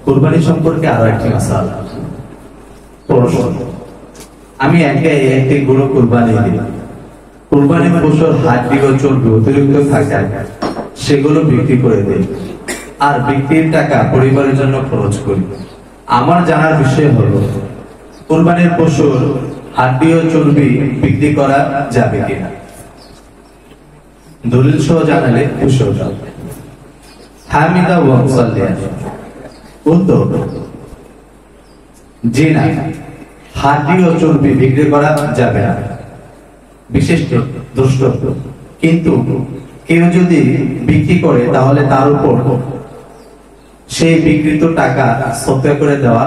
কুরবানি সম্পর্কে আরো একটি মাসালা। প্রশ্ন, আমি একটি গরু কুরবানি দিই, কুরবানি পশুর হাড্ডি ও চর্বি অতিরিক্ত থাকায় সেগুলো বিক্রি করে দিই, আর বিক্রির টাকা পরিবারের জন্য খরচ করি। আমার জানার বিষয় হলো কুরবানির পশুর হাড্ডি ও চর্বি বিক্রি করা যাবে কিনা? দলিল সহ জানালে খুশি হতাম। হামিদা ওয়া মুসাল্লিয়া। উত্তর, জি না, হাড্ডি ও চর্বি বিক্রি করা যাবে না। বিশেষ দ্রষ্টব্য, কিন্তু কেউ যদি বিক্রি করে তাহলে তার উপর সেই বিক্রিত টাকা সদকা করে দেওয়া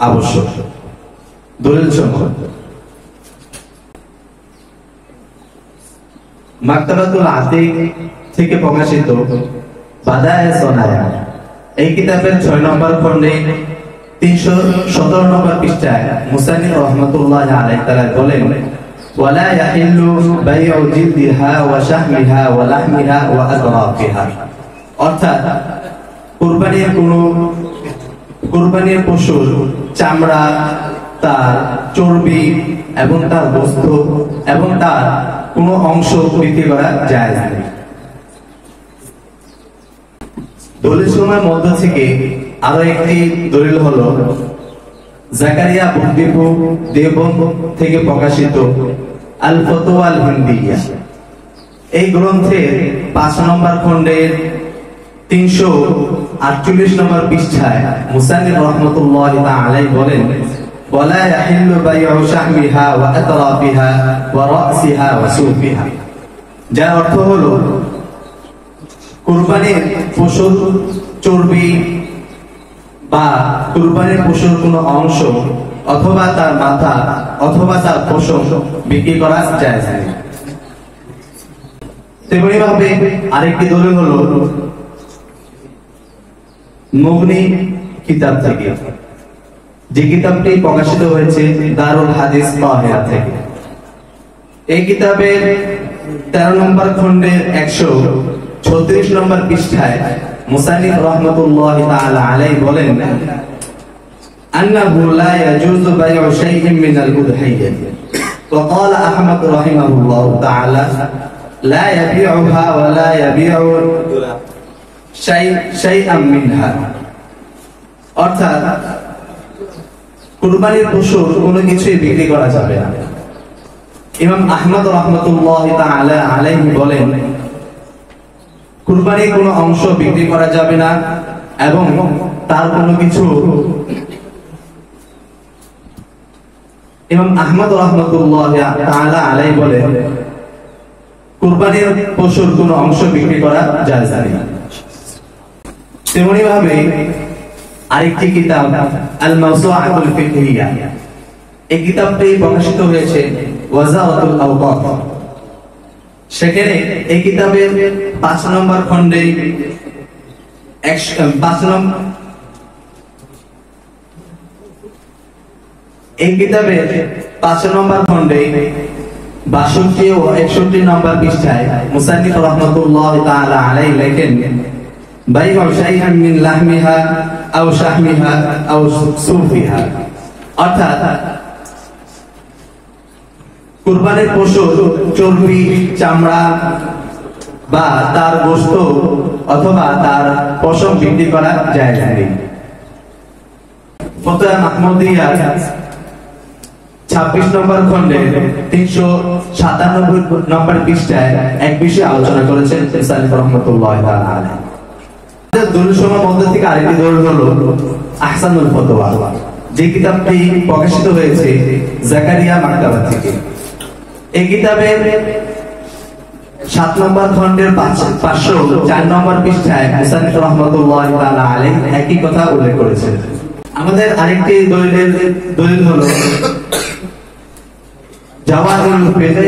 আবশ্যক। দলিল সমূহ, মাকতাবাতুল আতিক থেকে প্রকাশিত বাদায়ে সনায়া এই কিতাবের 6 নম্বর খণ্ডে 317 নম্বর পৃষ্ঠায় মুসান্নিফ রাহমাতুল্লাহি আলাইহি তাআলা বলেন, ওয়ালা ইয়াহিল্লু বাই'উ জিলদিহা ওয়া শাহমিহা ওয়া লাহমিহা ওয়া আদরাকিহা। অর্থাৎ কুরবানির পশুর চামড়া, তার চর্বি এবং তার গোশত এবং তার কোনো অংশ বিক্রি করা জায়েজ নেই। দলিল সমূহের মধ্য থেকে আরো একটি দলিল হলো জাকারিয়া বুদ্দিপু দেওবন্দ থেকে প্রকাশিত আল ফতওয়া আল হিন্দিয়া। এই গ্রন্থের 5 নম্বর খণ্ডের 348 নম্বর পৃষ্ঠায় মুসান্নিফ রাহমাতুল্লাহি তাআলা আলাইহি বলেন, ওয়ালা ইয়াহিল্লু বাই'উ শাহমিহা ওয়া আতরাফিহা ওয়া রা'সিহা ওয়া সুফিহা। যার অর্থ হলো কুরবানির পশুর চর্বি বা কুরবানির পশুর কোনো অংশ অথবা তার মাথা অথবা তার পশম বিক্রি করা জায়েজ নেই। তেমনি ভাবে আরেকটি দলিল হলো মুগনি কিতাব থেকে, যে কিতাবটি প্রকাশিত হয়েছে দারুল হাদিস কাহিরা থেকে। এই কিতাবের 13 নম্বর খণ্ডের 136 নম্বর পৃষ্ঠায় মুসান্নিফ রাহমাতুল্লাহি তাআলা আলাইহি বলেন, আন্নাহু লা ইয়াজুযু বাই'উ শাইইন মিনাল উদহিয়া। ওয়া ক্বালা আহমদ রাহিমাহুল্লাহু তাআলা লা ইয়াবি'ুহা ওয়া লা ইয়াবি'ু শাইআন মিনহা। অর্থাৎ কুরবানির পশুর কোনো কিছুই বিক্রি করা যাবে না। ইমাম আহমদ রাহমাতুল্লাহি তাআলা আলাইহি বলেন, কুরবানির কোনো অংশ বিক্রি করা যাবে না এবং তার কোনো কিছু। ইমাম আহমদ রাহমাতুল্লাহি তাআলা আলাইহি বলেন, কুরবানির পশুর কোনো অংশ বিক্রি করা জায়েজ নেই। তেমনি ভাবে আরেকটি কিতাব আল মাওসুআতুল ফিকহিয়া, এই কিতাবটি প্রকাশিত হয়েছে ওয়াজারাতুল আওকাফ। সেখানে এই কিতাবের 5 নম্বর খণ্ডে এই কিতাবের 5 নম্বর খণ্ডে 62 ও 61 নম্বর পৃষ্ঠায় মুসান্নিফ রাহমাতুল্লাহি তাআলা আলাইহি লেখেন, বাই'উ শাই'আন মিন লাহমিহা আও শাহমিহা আও সুফিহা। অর্থাৎ কুরবানির পশুর চর্বি, চামড়া বা তার গোশত অথবা তার পশম বিক্রি করা জায়েজ নেই। ফতোয়া মাহমুদিয়ার 26 নম্বর খণ্ডে 397 নম্বর পৃষ্ঠায় এক বিষয়ে আলোচনা করেছেন মুসান্নিফ রাহমাতুল্লাহি তাআলা আলাইহি। দলিল সমূহের মধ্যে থেকে আরেকটি দলিল হলো আহসানুল ফতোয়া, যে কিতাবটি প্রকাশিত হয়েছে জাকারিয়া মাকতাবা থেকে। এই কিতাবের 7 নম্বর খণ্ডের 504 নম্বর পৃষ্ঠায় মুসান্নিফ রাহমাতুল্লাহি তাআলা আলাইহি একই কথা উল্লেখ করেছেন। আমাদের আরেকটি দলিল হলো জাওয়াহিরুল ফিকহ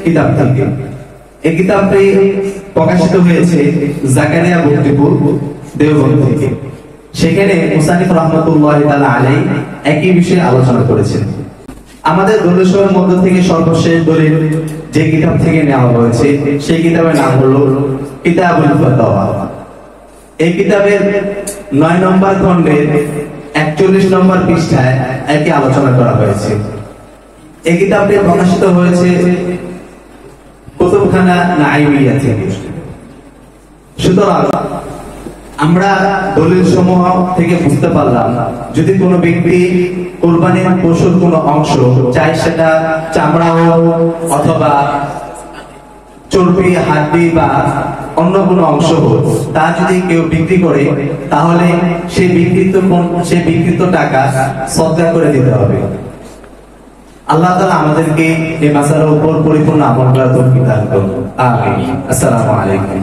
কিতাব থেকে। এই কিতাবটি প্রকাশিত হয়েছে জাকারিয়া বুদ্দিপুর দেওবন্দ থেকে। সেখানে মুসান্নিফ রাহমাতুল্লাহি তাআলা আলাইহি একই বিষয়ে আলোচনা করেছেন। আমাদের দলিলের মধ্যে থেকে সর্বশেষ দলিল যে কিতাব থেকে নেওয়া হয়েছে সেই কিতাবের নাম হলো কিতাবুল ফাতাওয়া। এই কিতাবের 9 নম্বর খণ্ডের 41 নম্বর পৃষ্ঠায় একই আলোচনা করা হয়েছে। এই কিতাবটি প্রকাশিত হয়েছে কুতুবখানা নাইমিয়া থেকে। সুতরাং আমরা দলিল সমূহ থেকে বুঝতে পারলাম, যদি কোনো ব্যক্তি কোরবানির পশুর কোনো অংশ, চাই সেটা চামড়া হোক অথবা চর্বি, হাড্ডি বা অন্য কোনো অংশ হোক, তা যদি কেউ বিক্রি করে, তাহলে সেই বিক্রিত টাকা সদকা করে দিতে হবে। আল্লাহ তাআলা আমাদেরকে এই মাসালার উপর পরিপূর্ণ আমল করার তৌফিক দান করুন। আমিন। আসসালামু আলাইকুম।